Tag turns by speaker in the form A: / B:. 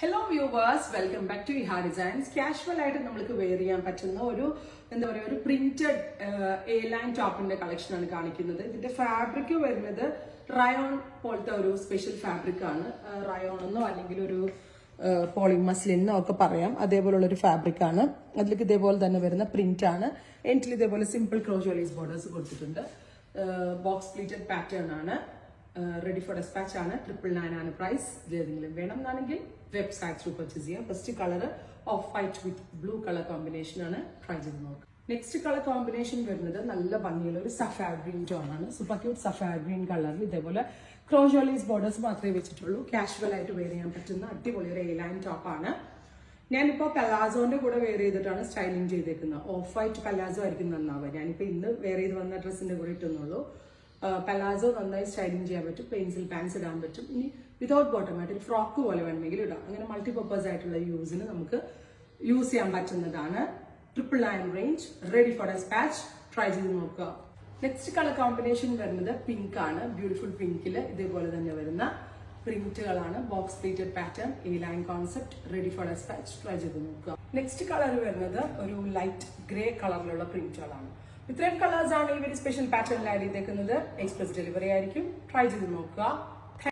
A: Hello viewers, welcome back to Iha designs. Casual ആയിട്ട് നമ്മൾക്ക് wear ചെയ്യാൻ പറ്റുന്ന ഒരു ഒരു പ്രിന്റഡ് എ ലൈൻ ടോപ്പിന്റെ കളക്ഷൻ ആണ് കാണിക്കുന്നത്. ഇതിന്റെ ഫാബ്രിക് വരുന്നത് റയോൺ പോലത്തെ ഒരു സ്പെഷ്യൽ ഫാബ്രിക് ആണ്. റയോൺ എന്നോ അല്ലെങ്കിൽ ഒരു പോളിമസ്ലിനോ ഒക്കെ പറയാം. അതേപോലുള്ള ഒരു ഫാബ്രിക് ആണ്. അതിലേക്ക് ഇതേപോലെ തന്നെ വരുന്ന പ്രിന്റ് ആണ്. എൻഡിൽ ഇതേപോലെ സിമ്പിൾ ക്രോഷോലീസ് ബോർഡേഴ്സ് കൊടുത്തിട്ടുണ്ട്. ബോക്സ് പ്ലീറ്റഡ് പാറ്റേൺ ആണ്. റെഡി ഫോർ ഡെസ്പാച്ച് ആണ്. 999 ആണ് പ്രൈസ്. ഏതെങ്കിലും വേണം എന്നാണെങ്കിൽ വെബ്സൈറ്റ് ത്രൂ പർച്ചേസ് ചെയ്യാം. First colour of white with blue colour combination ആണ്. ട്രൈ ചെയ്ത് നോക്കാം. നെക്സ്റ്റ് കളർ കോമ്പിനേഷൻ വരുന്നത് നല്ല ഭംഗിയുള്ള ഒരു സഫാർ ഗ്രീൻ ടോൺ ആണ്. സൂപ്പർ ക്യൂട്ട് സഫാർ ഗ്രീൻ കളറിൽ ഇതേപോലെ ക്രോഷോലീസ് ബോർഡേഴ്സ് മാത്രമേ വെച്ചിട്ടുള്ളൂ. കാഷ്വൽ ആയിട്ട് വെയർ ചെയ്യാൻ പറ്റുന്ന അടിപൊളി ഒരു എ ലൈൻ ടോപ്പ് ആണ്. ഞാനിപ്പോ പലാസോന്റെ കൂടെ വെയർ ചെയ്തിട്ടാണ് സ്റ്റൈലിംഗ് ചെയ്തേക്കുന്നത്. ഓഫ് വൈറ്റ് പലാസോ ആയിരിക്കും നന്നാവുക. ഞാനിപ്പോ ഇന്ന് വെയർ ചെയ്ത് വന്ന ഡ്രസ്സിന്റെ കൂടെ ഇട്ടുന്നുള്ളൂ. പലാസോ നന്നായി സ്റ്റൈലിംഗ് ചെയ്യാൻ പറ്റും. പെൻസിൽ പാൻസ് ഇടാൻ പറ്റും. ഇനി വിതൗട്ട് ബോട്ടം ആയിട്ട് ഒരു ഫ്രോക്ക് പോലെ വേണമെങ്കിൽ ഇടാം. അങ്ങനെ മൾട്ടിപർപ്പസ് ആയിട്ടുള്ള യൂസിന് നമുക്ക് യൂസ് ചെയ്യാൻ പറ്റുന്നതാണ്. 999 range, ready for dispatch. Try ചെയ്ത് നോക്കുക. നെക്സ്റ്റ് കളർ കോമ്പിനേഷൻ വരുന്നത് പിങ്ക് ആണ്. ബ്യൂട്ടിഫുൾ പിങ്കിൽ ഇതേപോലെ തന്നെ വരുന്ന പ്രിന്റുകളാണ്. Box pleated pattern, A line concept, ready for dispatch. Try ചെയ്ത് നോക്കുക. നെക്സ്റ്റ് കളർ വരുന്നത് ഒരു ലൈറ്റ് ഗ്രേ കളറിലുള്ള പ്രിന്റുകളാണ്. ഇത്രയും കളേഴ്സ് ആണ് ഈ ഒരു സ്പെഷ്യൽ പാറ്റേണിൽ ആഡ് ചെയ്തേക്കുന്നത്. എക്സ്പ്രസ് ഡെലിവറി ആയിരിക്കും. ട്രൈ ചെയ്ത് നോക്കുക.